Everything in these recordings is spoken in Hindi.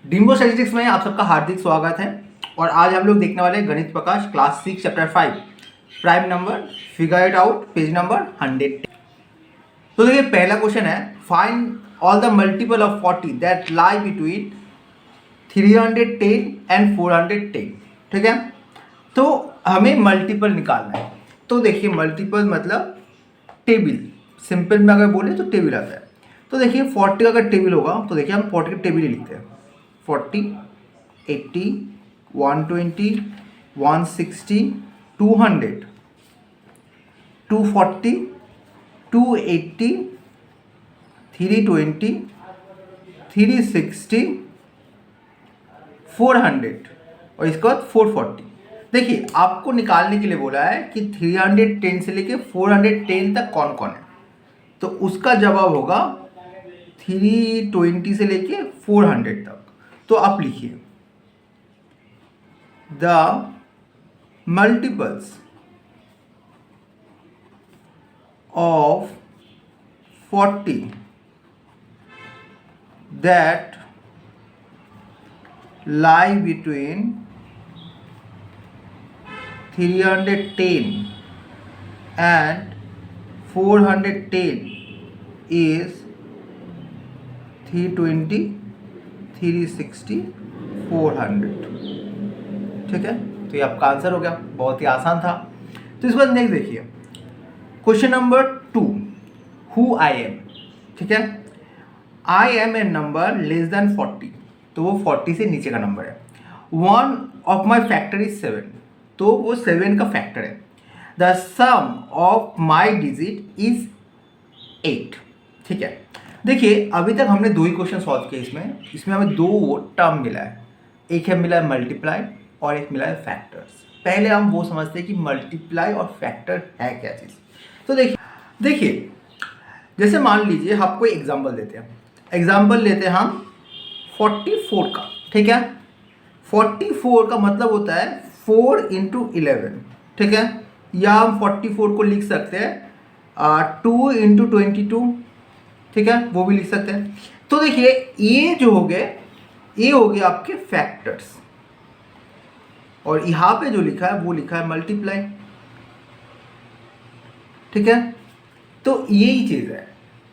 डिम्बो स्टैटिस्टिक्स में आप सबका हार्दिक स्वागत है। और आज हम लोग देखने वाले हैं Ganita Prakash class 6 chapter 5 prime number figure it out page number 100। तो देखिए पहला क्वेश्चन है find all the multiple of 40 that lie between 310 and 410। ठीक है, तो हमें मल्टीपल निकालना है। तो देखिए मल्टीपल मतलब टेबल, सिंपल में अगर बोले तो टेबल आता है। तो देखिए 40 का अगर टेबल होगा तो देखिए हम 40 का टेबल ही लिखते हैं। 40, 80, 120, 160, 200, 240, 280, 320, 360, 400 और इसके बाद 440। देखिए आपको निकालने के लिए बोला है कि 310 से लेके 410 तक कौन कौन है, तो उसका जवाब होगा 320 से लेके 400 तक। तो आप लिखिए the multiples of 40 that lie between 310 and 410 is 320, 360, 400। ठीक है, तो ये आपका आंसर हो गया, बहुत ही आसान था। तो इस बार नेक्स्ट देखिए question number 2, who I am. ठीक है, I am a number less than 40, तो वो 40 से नीचे का नंबर है। One of my factor is 7, तो वो 7 का फैक्टर है। The sum of my digit is 8। ठीक है, देखिए अभी तक हमने दो ही क्वेश्चन सॉल्व किए। इसमें हमें दो टर्म मिला है, एक है मिला है मल्टीप्लाई और एक मिला है फैक्टर्स। पहले हम वो समझते हैं कि मल्टीप्लाई और फैक्टर है क्या चीज़। तो देखिए जैसे मान लीजिए आपको एग्जाम्पल देते हैं, एग्जाम्पल लेते हैं हम 44 का। ठीक है, 44 का मतलब होता है 4 इंटू 11। ठीक है, या हम 44 को लिख सकते हैं 2 इंटू 22। ठीक है, वो भी लिख सकते हैं। तो देखिए ये जो हो गए, ये हो गए आपके फैक्टर्स, और यहाँ पे जो लिखा है वो लिखा है मल्टीप्लाई। ठीक है, तो यही चीज़ है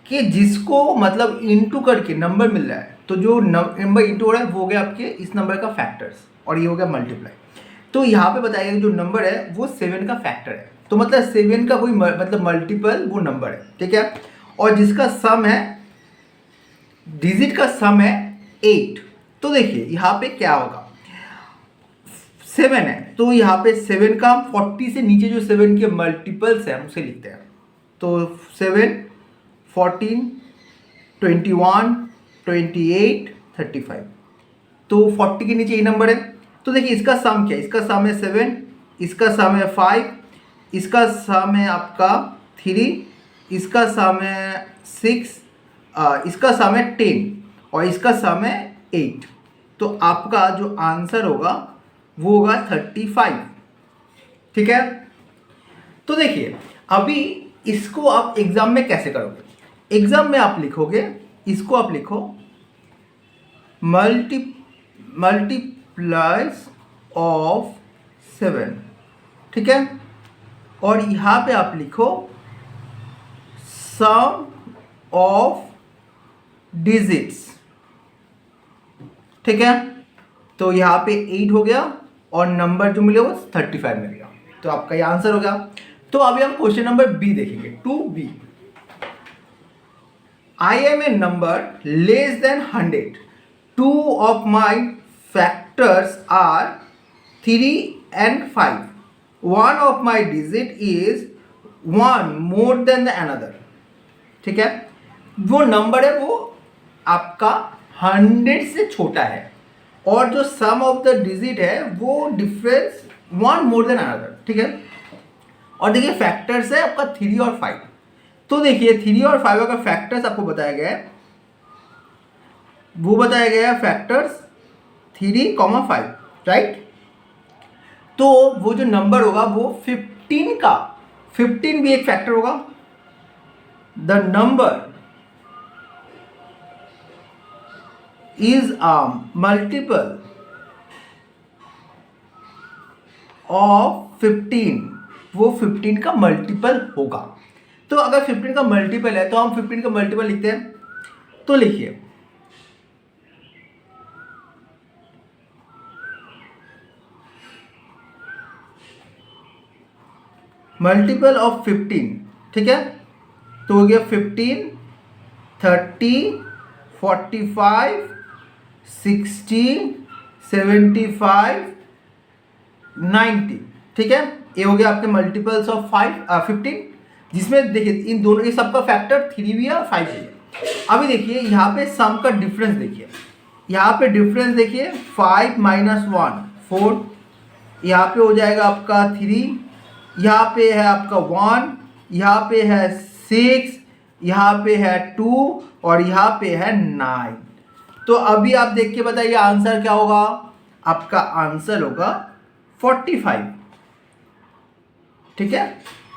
कि जिसको मतलब इंटू करके नंबर मिल रहा है, तो जो नंबर इंटू हो रहा है वो हो गया आपके इस नंबर का फैक्टर्स, और ये हो गया मल्टीप्लाई। तो यहाँ पे बताया गया जो नंबर है वो 7 का फैक्टर है, तो मतलब 7 का कोई मतलब मल्टीपल वो नंबर है। ठीक है, और जिसका सम है, डिजिट का सम है 8। तो देखिए यहाँ पे क्या होगा, 7 है तो यहाँ पे 7 का 40 से नीचे जो 7 के मल्टीपल्स हैं उसे लिखते हैं। तो 7, 14, 21, 28, 35, तो 40 के नीचे ये नंबर है। तो देखिए इसका सम क्या है, इसका सम है 7, इसका सम है 5, इसका सम है आपका 3, इसका सम है 6, इसका सम है 10 और इसका सम है 8। तो आपका जो आंसर होगा वो होगा 35। ठीक है, तो देखिए अभी इसको आप एग्जाम में कैसे करोगे। एग्जाम में आप लिखोगे, इसको आप लिखो मल्टीप्लाइज ऑफ 7। ठीक है, और यहाँ पे आप लिखो सम ऑफ डिजिट्स। ठीक है, तो यहाँ पे 8 हो गया और नंबर जो मिले वो 35 मिल गया, तो आपका ये आंसर हो गया। तो अभी हम क्वेश्चन नंबर बी देखेंगे, 2B। I am a number less than 100. Two of my factors are 3 and 5. One of my digit is 1 more than the another. ठीक है, वो नंबर है वो आपका 100 से छोटा है, और जो सम ऑफ द डिजिट है वो डिफरेंस 1 मोर देन अनदर। ठीक है, और देखिए फैक्टर्स है आपका 3 और 5। तो देखिए 3 और 5 का फैक्टर्स आपको बताया गया है, वो बताया गया है फैक्टर्स 3, 5, राइट। तो वो जो नंबर होगा वो 15 का, 15 भी एक फैक्टर होगा। The number is a multiple of 15, वो 15 का मल्टीपल होगा। तो अगर 15 का मल्टीपल है तो हम 15 का मल्टीपल लिखते हैं। तो लिखिए मल्टीपल ऑफ 15, ठीक है। तो हो गया 15, 30, 45, 60, 75, 90, ठीक है। ये हो गया आपके मल्टीपल्स ऑफ 15, जिसमें देखिए इन दोनों ये सबका फैक्टर 3 भी है और 5 भी है। अभी देखिए यहाँ पे सम का डिफरेंस देखिए, यहाँ पे डिफरेंस देखिए 5 माइनस 1 4, यहाँ पे हो जाएगा आपका 3, यहाँ पे है आपका 1, यहाँ पे है 6, यहाँ पे है 2 और यहाँ पे है 9। तो अभी आप देख के बताइए आंसर क्या होगा। आपका आंसर होगा 45, ठीक है।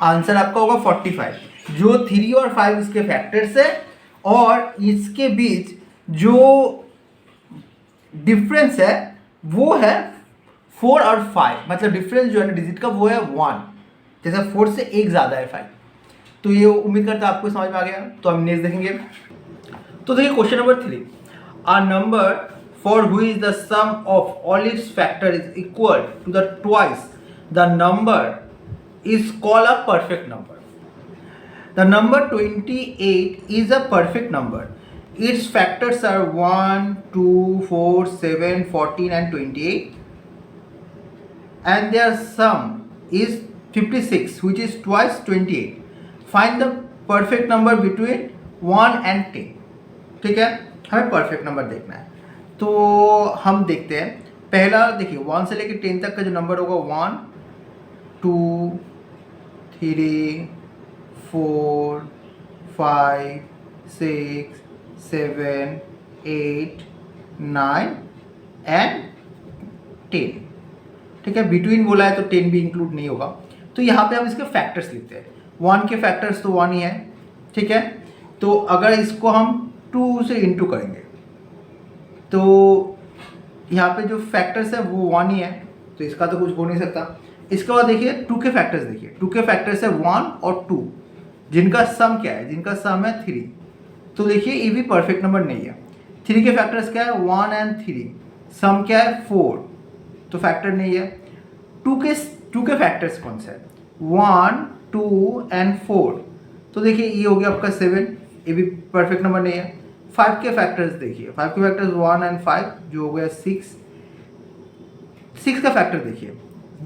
आंसर आपका होगा 45, जो 3 और 5 इसके फैक्टर्स है और इसके बीच जो डिफरेंस है वो है 4 और 5, मतलब डिफरेंस जो है ना डिजिट का वो है 1, जैसे 4 से एक ज़्यादा है 5। तो ये उम्मीद करता है आपको समझ में आ गया। तो हम नेक्स्ट देखेंगे। तो देखिए question number 3, a number for which the sum of all its factor is equal to the twice the number is called a perfect number. The number 28 is a perfect number. Its factors are 1, 2, 4, 7, 14 and 28. And their sum is 56, which is twice 28. Find the perfect number between 1 and 10. ठीक है, हमें परफेक्ट नंबर देखना है। तो हम देखते हैं। पहला देखिए 1 से लेकर 10 तक का जो नंबर होगा 1, 2, 3, 4, 5, 6, 7, 8, 9 एंड 10, ठीक है। बिटवीन बोला है तो 10 भी इंक्लूड नहीं होगा। तो यहाँ पे हम इसके फैक्टर्स लिखते हैं। 1 के फैक्टर्स तो 1 ही है, ठीक है। तो अगर इसको हम 2 से इंटू करेंगे तो यहाँ पे जो फैक्टर्स है वो 1 ही है, तो इसका तो कुछ हो नहीं सकता। इसके बाद देखिए 2 के फैक्टर्स, देखिए 2 के फैक्टर्स है 1 और 2, जिनका सम क्या है, जिनका सम है 3। तो देखिए ये भी परफेक्ट नंबर नहीं है। 3 के फैक्टर्स क्या है 1 एंड 3, सम क्या है 4, तो फैक्टर नहीं है। 2 के फैक्टर्स कौन से है 1, 2 एंड 4, तो देखिए ये हो गया आपका 7, ये भी परफेक्ट नंबर नहीं है। 5 के फैक्टर्स देखिए, 5 के फैक्टर्स 1 एंड 5, जो हो गया 6। 6 का फैक्टर देखिए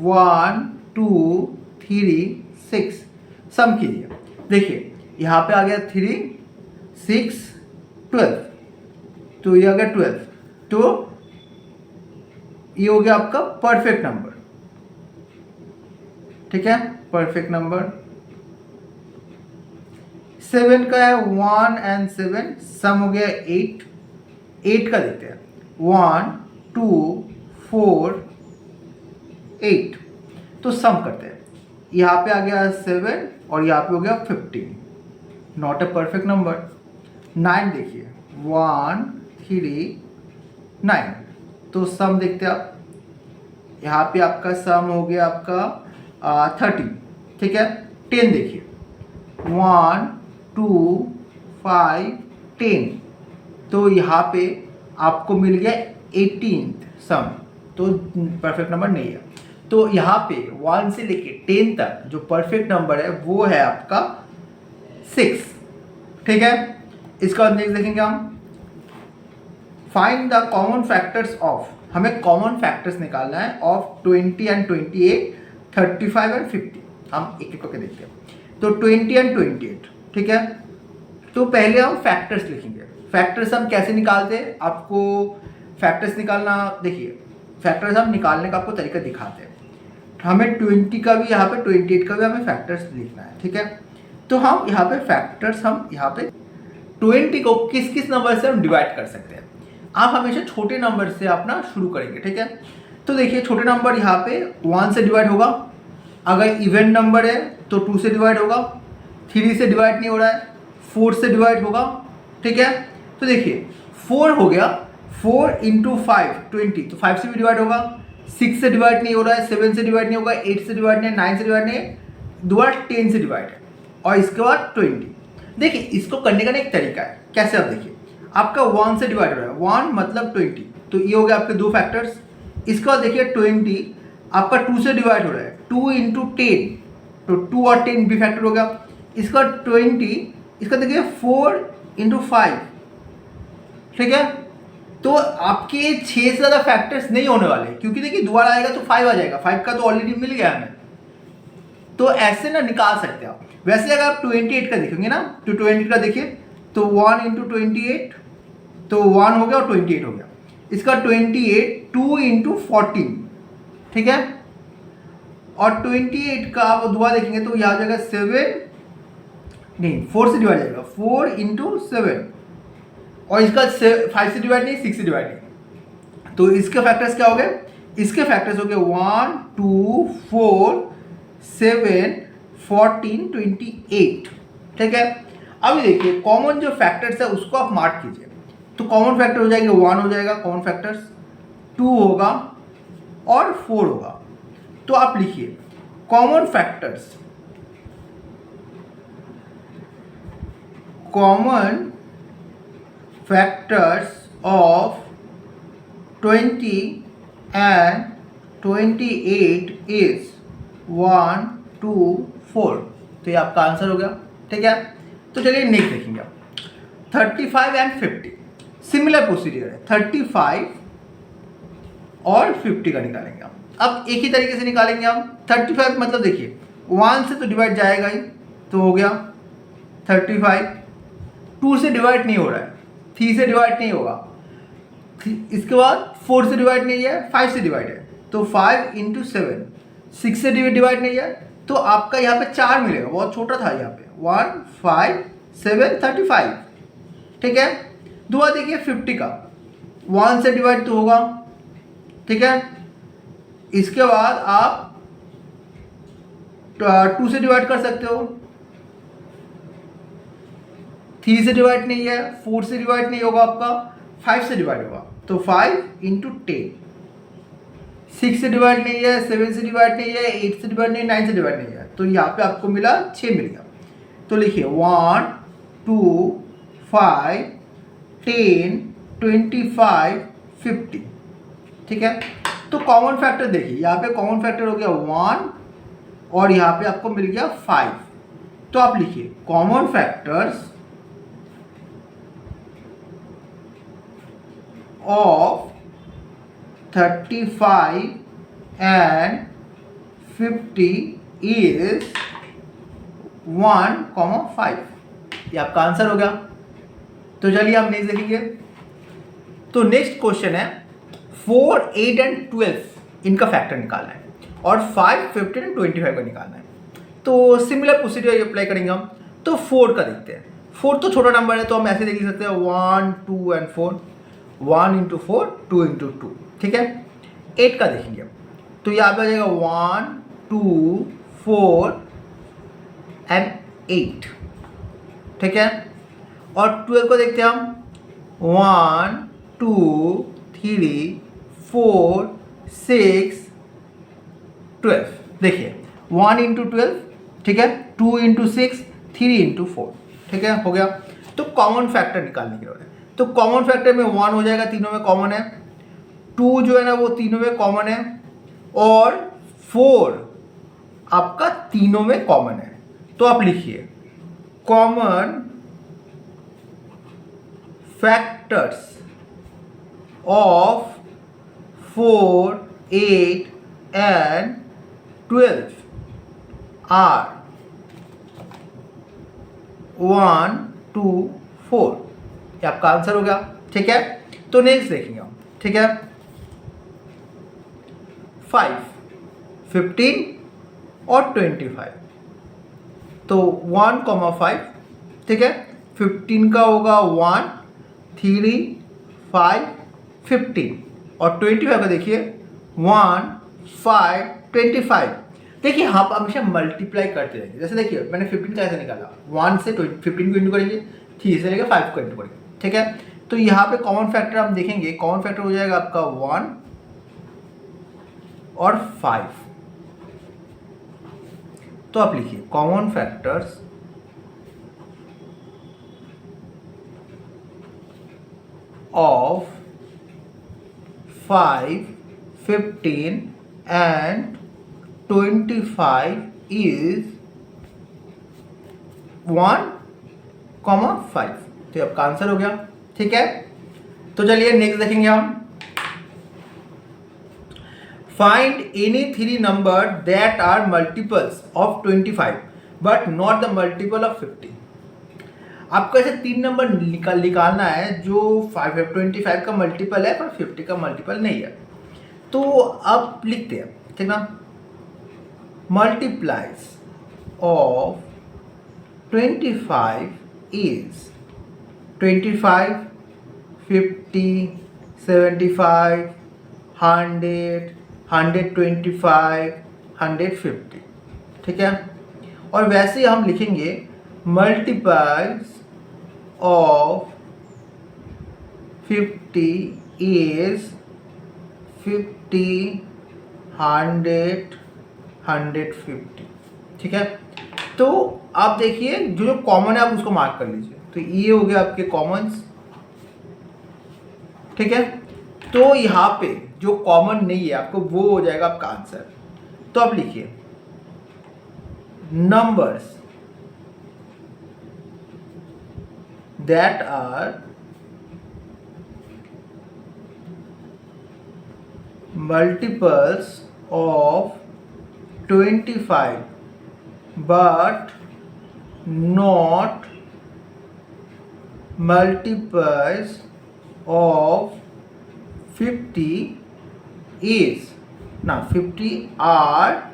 1, 2, 3, 6, सम कीजिए। देखिए यहाँ पे आ गया 3, 6, 12, तो ये आ गया 12, तो ये हो गया आपका परफेक्ट नंबर, ठीक है, परफेक्ट नंबर। 7 का है 1 एंड 7, सम हो गया 8। 8 का देखते हैं 1, 2, 4, 8, तो सम करते हैं। यहाँ पे आ गया 7 और यहाँ पे हो गया 15, नॉट ए परफेक्ट नंबर। 9 देखिए 1, 3, 9, तो सम देखते हैं आप। यहाँ पे आपका सम हो गया आपका 30, ठीक है। 10 देखिए 1, 2, 5, 10, तो यहाँ पे आपको मिल गया 18th सम, तो परफेक्ट नंबर नहीं है। तो यहाँ पे 1 से लेके 10 तक जो परफेक्ट नंबर है वो है आपका 6, ठीक है। इसका बाद नेक्स्ट देखेंगे हम, find the common factors of, हमें कॉमन फैक्टर्स निकालना है ऑफ 20 एंड 28, 35 एंड 50। हम एक एक करके देखते हैं। तो 20 एंड 28, ठीक है। तो पहले हम फैक्टर्स लिखेंगे। फैक्टर्स हम कैसे निकालते हैं, आपको फैक्टर्स निकालना, देखिए फैक्टर्स हम निकालने का आपको तरीका दिखाते हैं। हमें 20 का भी, यहाँ पे 28 का भी हमें फैक्टर्स लिखना है, ठीक है। तो हम यहाँ पे फैक्टर्स, हम यहाँ पे 20 को किस किस नंबर से हम डिवाइड कर सकते हैं। आप हमेशा छोटे नंबर से अपना शुरू करेंगे, ठीक है। तो देखिए छोटे नंबर यहाँ पे 1 से डिवाइड होगा, अगर इवेंट नंबर है तो 2 से डिवाइड होगा, 3 से डिवाइड नहीं हो रहा है, 4 से डिवाइड होगा, ठीक है। तो देखिए 4 हो गया, 4 इंटू 5 20, तो 5 से भी डिवाइड होगा, 6 से डिवाइड नहीं हो रहा है, 7 से डिवाइड नहीं होगा, 8 से डिवाइड नहीं, 9 से डिवाइड नहीं, दोबारा 10 से डिवाइड है, और इसके बाद 20। देखिए इसको करने का ना एक तरीका है, कैसे आप देखिए, आपका 1 से डिवाइड हो रहा है, 1 मतलब 20, तो ये हो गया आपके दो फैक्टर्स। इसके बाद देखिए 20 आपका 2 से डिवाइड हो रहा है, 2 इंटू 10, तो 2 और 10 भी फैक्टर हो गया। इसका 20, इसका देखिए 4 इंटू 5, ठीक है। तो आपके 6 से ज़्यादा फैक्टर्स नहीं होने वाले, क्योंकि देखिए दोबारा आएगा तो 5 आ जाएगा, 5 का तो ऑलरेडी मिल गया हमें, तो ऐसे ना निकाल सकते हैं आप। वैसे अगर आप 28 का देखेंगे ना, तो 28 का देखिए, तो 1 इंटू 28, तो 1 हो गया और 28 हो गया। इसका 28 2 इंटू 14, ठीक है, और 28 का आप दोबारा देखेंगे तो यहाँ आ जाएगा 7, नहीं 4 से डिवाइड जाएगा, 4 इंटू 7, और इसका 5 से डिवाइड नहीं, 6 से डिवाइड नहीं, तो इसके फैक्टर्स क्या हो गए, इसके फैक्टर्स हो गए 1 2 4 7 14 28, ठीक है। अभी देखिए कॉमन जो फैक्टर्स है उसको आप मार्क कीजिए, तो कॉमन फैक्टर हो जाएंगे 1 हो जाएगा कॉमन फैक्टर्स, 2 होगा और 4 होगा। तो आप लिखिए common factors, common factors of 20 and 28 is 1 2 4, तो ये आपका आंसर हो गया, ठीक है। तो चलिए नेक्स्ट देखेंगे आप 35 एंड 50, सिमिलर प्रोसीजर है, 35 और 50 का निकालेंगे हम। अब एक ही तरीके से निकालेंगे हम। 35 मतलब देखिए 1 से तो डिवाइड जाएगा ही, तो हो गया 35, 2 से डिवाइड नहीं हो रहा है, 3 से डिवाइड नहीं होगा, इसके बाद 4 से डिवाइड नहीं है, 5 से डिवाइड है, तो 5 इंटू 7, 6 से डिवाइड नहीं है, तो आपका यहाँ पे 4 मिलेगा, बहुत छोटा था यहाँ पे, 1 5 7 35, ठीक है। दुआ देखिए 50 का 1 से डिवाइड तो होगा, ठीक है, इसके बाद आप 2 से डिवाइड कर सकते हो, 3 से डिवाइड नहीं है, 4 से डिवाइड नहीं होगा आपका, 5 से डिवाइड होगा, तो 5 इंटू 10, 6 से डिवाइड नहीं है, 7 से डिवाइड नहीं है, 8 से डिवाइड नहीं है, 9 से डिवाइड नहीं है, तो यहाँ पे आपको मिला 6 मिल गया। तो लिखिए 1 2 5 10 25 50, ठीक है। तो कॉमन फैक्टर देखिए, यहाँ पे कॉमन फैक्टर हो गया 1 और यहाँ पे आपको मिल गया 5, तो आप लिखिए common factors of 35 and 50 is 1,5, ये आपका आंसर हो गया। तो चलिए आप नेक्स्ट देखेंगे। तो नेक्स्ट क्वेश्चन है 4 8 एंड 12 इनका फैक्टर निकालना है, और 5 15 एंड 25 का निकालना है। तो सिमिलर प्रोसीजर अप्लाई करेंगे हम। तो 4 का देखते हैं, 4 तो छोटा नंबर है, तो हम ऐसे देख सकते हैं 1 2 एंड 4, 1 इंटू 4 2 इंटू 2, ठीक है। 8 का देखेंगे, तो यहाँ पे आ जाएगा 1 2 4 एंड 8, ठीक है। और 12 को देखते हैं हम 1 2 3 4 6 12, देखिए 1 इंटू 12, ठीक है, 2 इंटू 6 3 इंटू 4, ठीक है, हो गया। तो कॉमन फैक्टर निकालने के लिए, तो कॉमन फैक्टर में 1 हो जाएगा, तीनों में कॉमन है, 2 जो है ना वो तीनों में कॉमन है, और 4 आपका तीनों में कॉमन है। तो आप लिखिए common factors of 4 8 and 12 are 1 2 4, ये आपका आंसर हो गया, ठीक है। तो नेक्स्ट देखेंगे हम, ठीक है। 5 15 और 25, तो 1,5, ठीक है। 15 का होगा 1 3 5 15, और 25 का देखिए 1 5 25। देखिए आप हमेशा मल्टीप्लाई करते रहेंगे, जैसे देखिए मैंने 15 का ऐसे निकाला, 1 से 15 को इंटू करेंगे, 3 से लेकर 5 को इंटू करेंगे, ठीक है। तो यहाँ पे कॉमन फैक्टर हम देखेंगे, कॉमन फैक्टर हो जाएगा आपका 1 और 5। तो आप लिखिए common factors of 5, 15 and 25 is 1,5। तो आपका आंसर हो गया। ठीक है, तो चलिए नेक्स्ट देखेंगे हम। Find any 3 number that are multiples of 25 but not the multiple of 50। आपको ऐसे 3 नंबर निकालना है जो 25 का मल्टीपल है पर 50 का मल्टीपल नहीं है। तो अब लिखते हैं, ठीक ना, मल्टीप्लाइज ऑफ 25 is 25, 50, 75, 100, 125, 150। ठीक है, और वैसे हम लिखेंगे मल्टीप्लाइज ऑफ 50 is 50, 100, 150। ठीक है, तो आप देखिए जो कॉमन है आप उसको मार्क कर लीजिए। तो ये हो गया आपके कॉमन्स। ठीक है, तो यहाँ पे जो कॉमन नहीं है आपको वो हो जाएगा आपका आंसर। तो आप लिखिए numbers that are multiples of 25 but not multiples of 50 is, now 50 are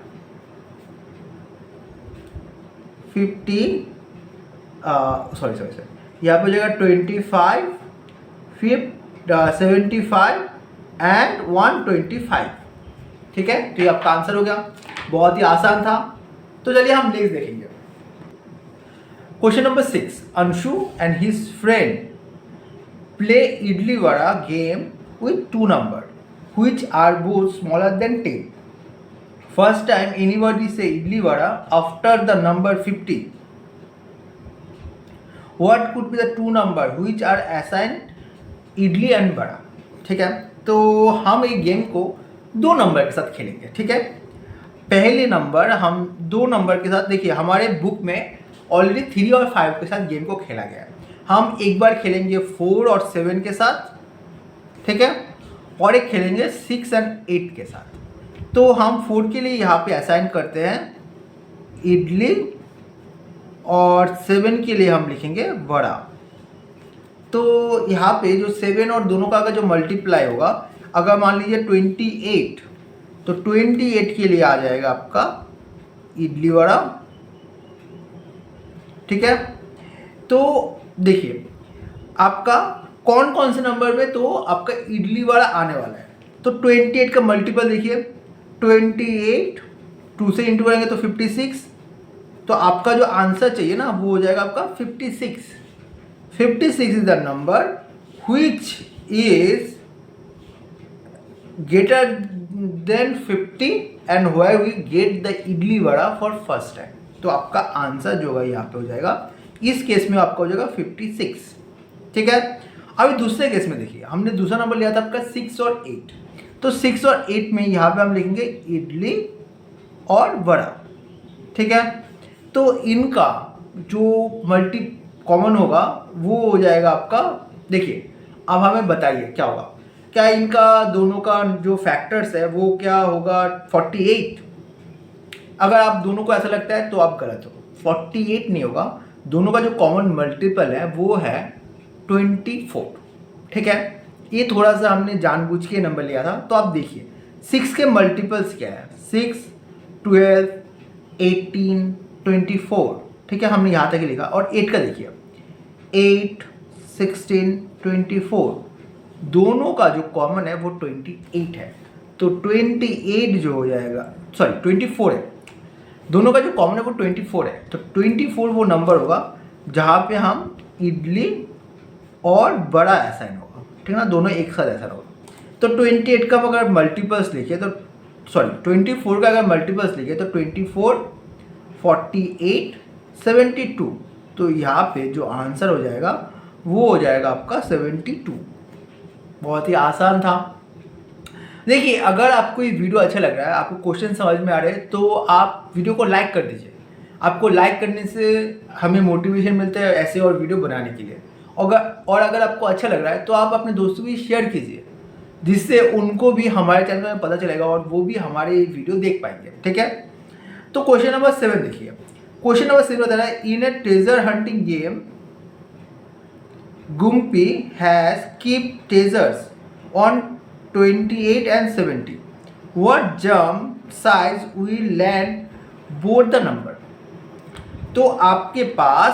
50 sorry यहाँ पे हो जाएगा 25, 75 एंड 125। ठीक है, तो ये आपका आंसर हो गया। बहुत ही आसान था। तो चलिए हम नेक्स्ट देखेंगे। Question number 6, Anshu and his friend play idli vada game with 2 numbers which are both smaller than 10. First time anybody say idli vada after the number 50. What could be the 2 numbers which are assigned idli and vada? ठीक है, तो हम एक गेम को 2 नंबर के साथ खेलेंगे। ठीक है, पहले नंबर हम 2 नंबर के साथ, देखिए हमारे बुक में ऑलरेडी 3 और 5 के साथ गेम को खेला गया है। हम एक बार खेलेंगे 4 और 7 के साथ, ठीक है, और एक खेलेंगे 6 एंड 8 के साथ। तो हम 4 के लिए यहाँ पे असाइन करते हैं इडली और 7 के लिए हम लिखेंगे वड़ा। तो यहाँ पे जो 7 और दोनों का अगर जो मल्टीप्लाई होगा, अगर मान लीजिए 28, तो 28 के लिए आ जाएगा आपका इडली वड़ा। ठीक है, तो देखिए आपका कौन कौन से नंबर में तो आपका इडली वड़ा आने वाला है। तो 28 का मल्टीपल देखिए, 28 2 से इंटू करेंगे तो 56। तो आपका जो आंसर चाहिए ना वो हो जाएगा आपका 56। 56 is the number which is greater than 50 and where we get the idli vada for first time. तो आपका आंसर जो होगा यहाँ पे हो जाएगा, इस केस में आपका हो जाएगा 56। ठीक है, अभी दूसरे केस में देखिए, हमने दूसरा नंबर लिया था आपका 6 और 8। तो 6 और 8 में यहाँ पे हम लिखेंगे इडली और वड़ा। ठीक है, तो इनका जो मल्टी कॉमन होगा वो हो जाएगा आपका, देखिए अब हमें बताइए क्या होगा। क्या इनका दोनों का जो फैक्टर्स है वो क्या होगा 48? अगर आप दोनों को ऐसा लगता है तो आप गलत हो, 48 नहीं होगा। दोनों का जो कॉमन मल्टीपल है वो है 24। ठीक है, ये थोड़ा सा हमने जानबूझ के नंबर लिया था। तो आप देखिए 6 के मल्टीपल्स क्या है, 6, 12, 18, 24। ठीक है, हमने यहाँ तक ही लिखा। और 8 का देखिए 8, 16, 24, दोनों का जो कॉमन है वो 28 है। तो 28 जो हो जाएगा, सॉरी 24 है, दोनों का जो कॉमन है वो 24 है। तो 24 वो नंबर होगा जहाँ पे हम इडली और बड़ा एस एन होगा, ठीक है ना, दोनों एक साथ ऐसा होगा। तो 28 का अगर मल्टीपल्स लिखे तो 24 का अगर मल्टीपल्स लिखे तो 24, 48, 72। तो यहाँ पे जो आंसर हो जाएगा वो हो जाएगा आपका 72। बहुत ही आसान था। देखिए, अगर आपको ये वीडियो अच्छा लग रहा है, आपको क्वेश्चन समझ में आ रहे हैं, तो आप वीडियो को लाइक कर दीजिए। आपको लाइक करने से हमें मोटिवेशन मिलता है ऐसे और वीडियो बनाने के लिए। और अगर आपको अच्छा लग रहा है तो आप अपने दोस्तों को शेयर कीजिए, जिससे उनको भी हमारे चैनल में पता चलेगा और वो भी हमारे वीडियो देख पाएंगे, ठीक है। तो क्वेश्चन नंबर 7 देखिए। क्वेश्चन नंबर 7 बता रहा है, in a treasure hunting game Gumpy has keep treasures on 28 and 70. What jump size will land both the number? तो आपके पास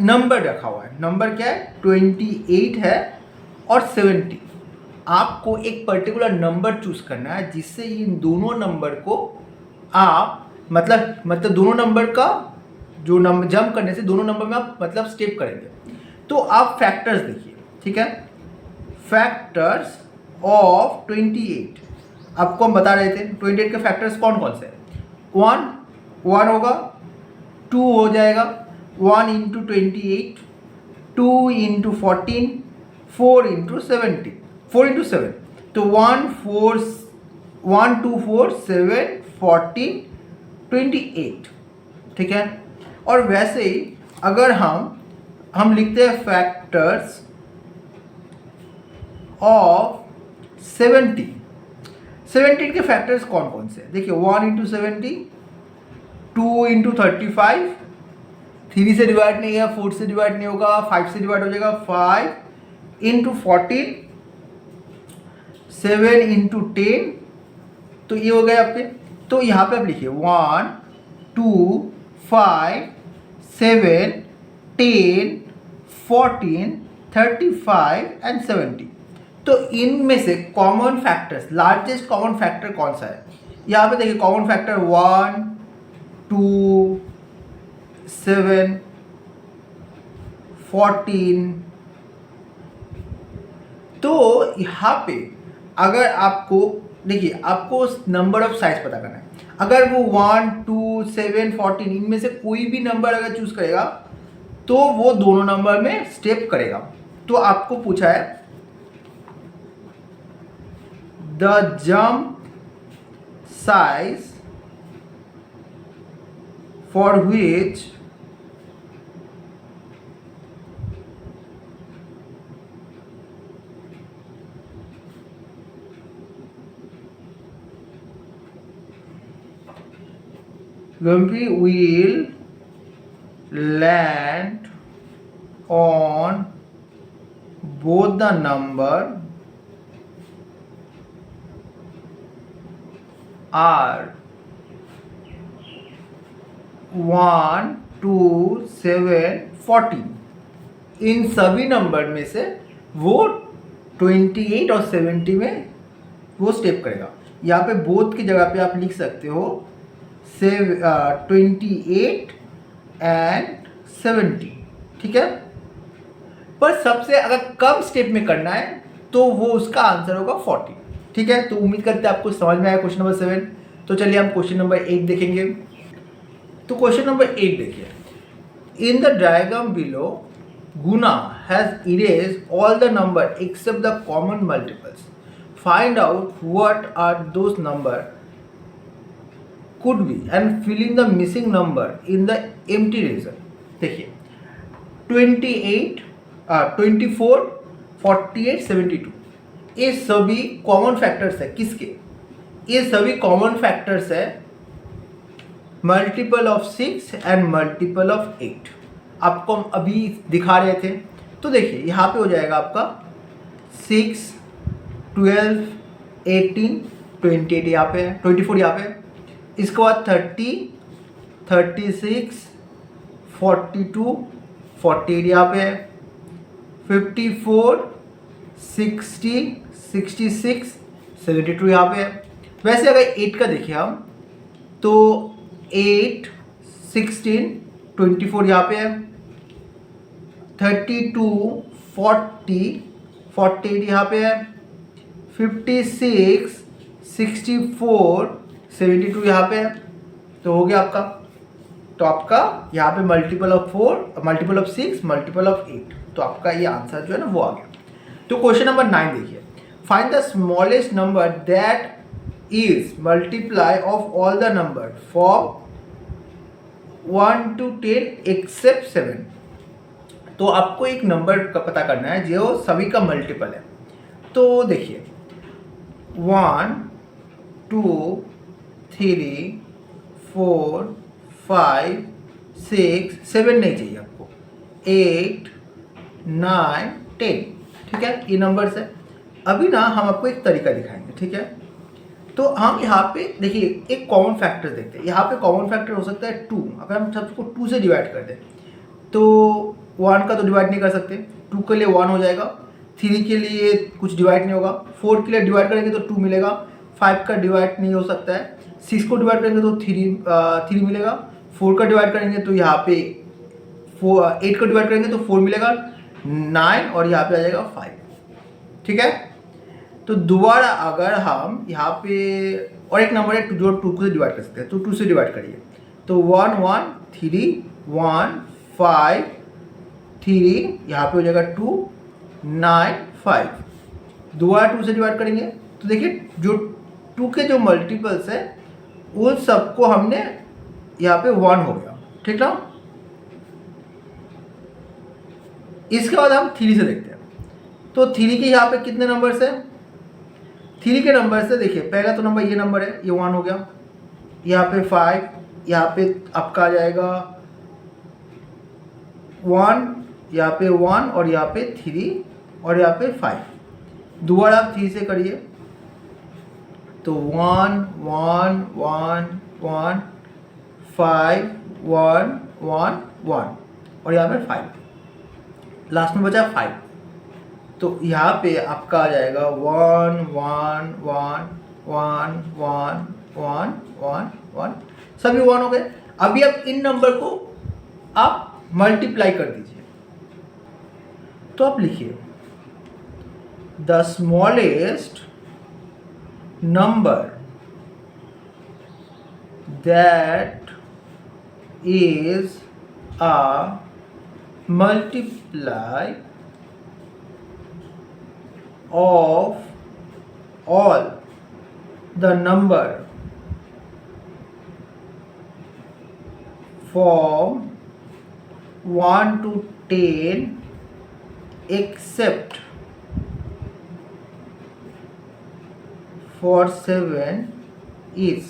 नंबर रखा हुआ है, नंबर क्या है, 28 है और 70। आपको एक पर्टिकुलर नंबर चूज करना है जिससे इन दोनों नंबर को आप मतलब दोनों नंबर का जो नंबर जंप करने से दोनों नंबर में आप मतलब स्टेप करेंगे। तो आप फैक्टर्स देखिए, ठीक है, फैक्टर्स ऑफ 28 आपको हम बता रहे थे। 28 के फैक्टर्स कौन कौन से हैं? 1 होगा, 2 हो जाएगा, 1 इंटू 28, 2 इंटू 14, 4 इंटू 70, 4 इंटू 7। तो 1 2 4 7 14 28, ठीक है। और वैसे ही अगर हम लिखते हैं फैक्टर्स ऑफ 70 के फैक्टर्स कौन कौन से? देखिए, 1 इंटू 70, 2 इंटू 35, 3 से डिवाइड नहीं है, 4 से डिवाइड नहीं होगा, 5 से डिवाइड हो जाएगा, 5 इंटू 14, 7 इंटू 10। तो ये हो गए आपके। तो यहाँ पे आप लिखिए 1 2 5 7 10 14 35 एंड 70। तो इनमें से common factors, largest common factor कौन सा है? यहाँ पे देखिए, कॉमन फैक्टर 1 2 7 14। तो यहाँ पे अगर आपको देखिए, आपको नंबर ऑफ साइज पता करना है। अगर वो 1 2 7 14 इनमें से कोई भी नंबर अगर चूज करेगा तो वो दोनों नंबर में स्टेप करेगा। तो आपको पूछा है the jump size for which Gumpy will land on both the number are 1 2 7 14। इन सभी नंबर में से वो 28 और 70 में वो स्टेप करेगा। यहाँ पे बोथ की जगह पे आप लिख सकते हो 28 एंड 70, ठीक है। पर सबसे अगर कम स्टेप में करना है तो वो उसका आंसर होगा 40, ठीक है। तो उम्मीद करते हैं आपको समझ में आया क्वेश्चन नंबर 7। तो चलिए हम क्वेश्चन नंबर 8 देखेंगे। तो क्वेश्चन नंबर 8 देखिए, in the diagram below Guna has erased all the number except the common multiples. Find out what are those number could be and fill in the missing number in the empty region। देखिए 28 24 48 72 ये सभी कॉमन फैक्टर्स है। किसके? ये सभी कॉमन फैक्टर्स है multiple of 6 and multiple of 8। आपको हम अभी दिखा रहे थे। तो देखिए यहाँ पे हो जाएगा आपका 6 12 18 28 यहाँ पे है, 24 यहाँ पे। इसके बाद 30 36 42 48 यहाँ पे है, 54 60 66 72 यहाँ पे है। वैसे अगर 8 का देखिए हम तो 8 16 24 यहाँ पे है, 32 48 यहाँ पे है, 56, 64, 72 यहाँ पे है। तो हो गया आपका, तो आपका यहाँ पे multiple of 4, multiple of 6, multiple of 8, तो आपका ये आंसर जो है ना वो आ गया। तो क्वेश्चन नंबर 9 देखिए, find the smallest number that is multiply of all the number from 1 to 10 except 7। तो आपको एक नंबर का पता करना है जो सभी का मल्टीपल है। तो देखिए 1, 2, 3, 4, 5, 6, 7 नहीं चाहिए आपको, 8, 9, 10, ठीक है, ये नंबर्स है। अभी ना हम आपको एक तरीका दिखाएंगे, ठीक है। तो हम यहाँ पे देखिए एक कॉमन फैक्टर देखते हैं। यहाँ पे कॉमन फैक्टर हो सकता है 2। अगर हम सबको 2 से डिवाइड कर दें तो 1 का तो डिवाइड नहीं कर सकते, 2 के लिए 1 हो जाएगा, 3 के लिए कुछ डिवाइड नहीं होगा, 4 के लिए डिवाइड करेंगे तो 2 मिलेगा, 5 का डिवाइड नहीं हो सकता है, 6 को डिवाइड करेंगे तो 3 मिलेगा, 4 का डिवाइड करेंगे तो यहाँ पे 8 का डिवाइड करेंगे तो 4 मिलेगा, 9 और यहाँ पे आ जाएगा 5, ठीक है। तो दोबारा अगर हम यहाँ पे और एक नंबर है जो 2 से डिवाइड कर सकते हैं, तो 2 से डिवाइड करिए, तो 1, 1, 3, 1, 5, 3, यहाँ पे हो जाएगा 2, 9, 5। दोबारा 2 से डिवाइड करेंगे तो देखिए जो 2 के जो मल्टीपल्स है उन सबको हमने यहाँ पे 1 हो गया, ठीक ना। इसके बाद हम 3 से देखते हैं। तो 3 के यहाँ पे कितने नंबर्स है, 3 के नंबर से देखिए पहला तो नंबर ये नंबर है, ये 1 हो गया, यहाँ पे 5, यहाँ पे आपका आ जाएगा 1, यहाँ पे 1 और यहाँ पे 3 और यहाँ पे 5। दोबारा आप 3 से करिए तो 1, 1, 1, 1, 5, 1, 1, 1 और यहाँ पे 5, लास्ट में बचा 5। तो यहाँ पे आपका आ जाएगा 1, 1, 1, 1, 1, 1, 1, 1, सभी 1 हो गए। अभी आप इन नंबर को आप मल्टीप्लाई कर दीजिए। तो आप लिखिए the smallest number that is a multiply of all the number from 1 to 10 except for 7 is।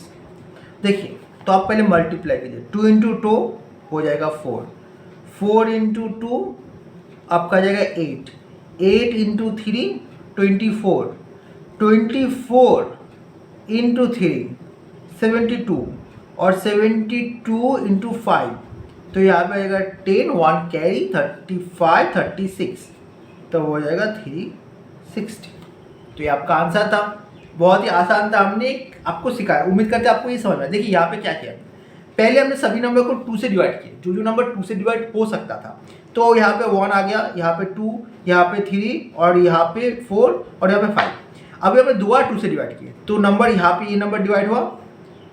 देखिए तो आप पहले मल्टीप्लाई कीजिए, 2 इंटू 2 हो जाएगा 4, 4 इंटू 2 आपका आ जाएगा 8, 8 इंटू 3 24, 24 इंटू 3 72 और 72 इंटू 5, तो यहाँ पे आएगा 10, 1 कैरी 35, 36, तो हो जाएगा 360। तो ये आपका आंसर था, बहुत ही आसान था, हमने आपको सिखाया। उम्मीद करते हैं आपको ये समझ में। देखिए यहाँ पे क्या किया, पहले हमने सभी नंबर को 2 से डिवाइड किया, जो नंबर 2 से डिवाइड हो सकता था। तो यहाँ पे 1 आ गया, यहाँ पे 2, यहाँ पे 3 और यहाँ पे 4 और यहाँ पे 5। अब यहाँ पे दोबारा 2 से डिवाइड किए तो नंबर यहाँ पे ये नंबर डिवाइड हुआ,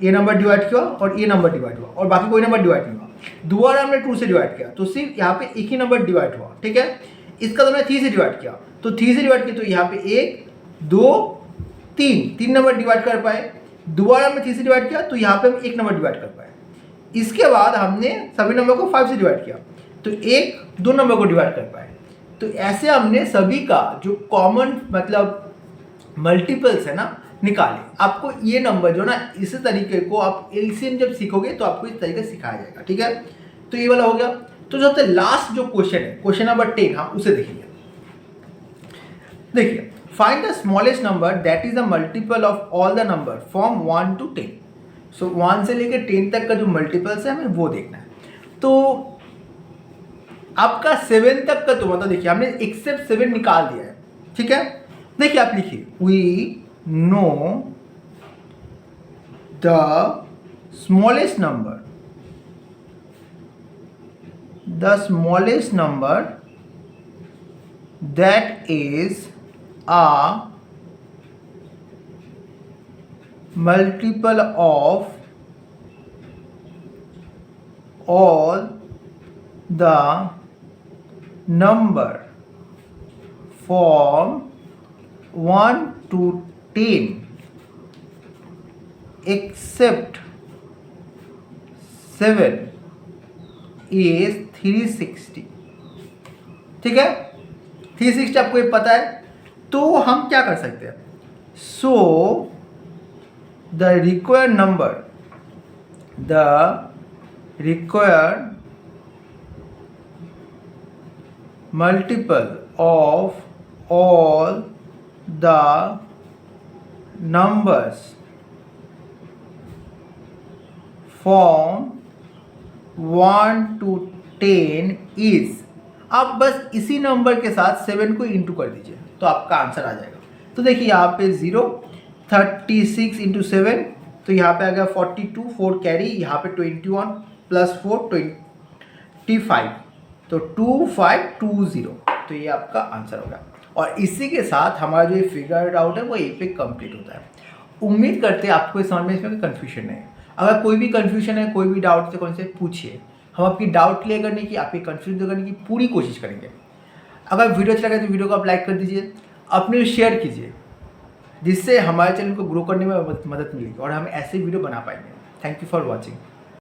ये नंबर डिवाइड किया और ये नंबर डिवाइड हुआ और बाकी कोई नंबर डिवाइड नहीं हुआ। दोबारा हमने 2 से डिवाइड किया तो सिर्फ यहाँ पे एक ही नंबर डिवाइड हुआ, ठीक है। इसका तो हमने 3 से डिवाइड किया, तो 3 से डिवाइड किया तो यहाँ पे 1, 2, 3 नंबर डिवाइड कर पाए। दोबारा हमने 3 से डिवाइड किया तो यहाँ पे हम 1 नंबर डिवाइड कर पाए। इसके बाद हमने सभी नंबर को 5 से डिवाइड किया तो 2 नंबर को डिवाइड कर पाए। तो ऐसे हमने सभी का जो कॉमन मतलब मल्टीपल्स है ना निकाले। आपको ये नंबर जो ना इसी तरीके को आप एलसीएम जब सीखोगे तो आपको इस तरीके से सिखाया जाएगा, ठीक है। तो ये वाला हो गया। तो जो सबसे लास्ट जो क्वेश्चन है, क्वेश्चन नंबर 10, हम उसे देखेंगे। देखिए find the smallest number that is the multiple of all the number from 1 to 10। सो 1 से लेकर 10 तक का जो मल्टीपल्स है हमें वो देखना है। तो आपका 7 तक का तो मतलब देखिए हमने एक्सेप्ट 7 निकाल दिया है, ठीक है। देखिए आप लिखिए we know the smallest number that is a multiple of all the number from 1 to 10 except 7 is 360। ठीक है, 360 आपको ये पता है, तो हम क्या कर सकते हैं? So the required number, the required multiple of all the numbers from 1 to 10 is, आप बस इसी नंबर के साथ 7 को इंटू कर दीजिए तो आपका आंसर आ जाएगा। तो देखिए यहाँ पे 0, 36 इंटू 7, तो यहाँ पे आ गया 42, 4 कैरी, यहाँ पे 21 प्लस 4 25, तो 2520, तो ये आपका आंसर होगा। और इसी के साथ हमारा जो ये फिगर आउट है वो यहीं पे कंप्लीट होता है। उम्मीद करते हैं आपको इस समझ में, इसमें कोई कन्फ्यूजन नहीं है। अगर कोई भी कन्फ्यूजन है, कोई भी डाउट है, कौन से पूछिए, हम आपकी डाउट क्लियर करने की, आपकी कन्फ्यूजन दूर करने की पूरी कोशिश करेंगे। अगर वीडियो अच्छा लगे तो वीडियो को आप लाइक कर दीजिए, अपने शेयर कीजिए, जिससे हमारे चैनल को ग्रो करने में मदद मिलेगी और हम ऐसे वीडियो बना पाएंगे। Thank you for watching.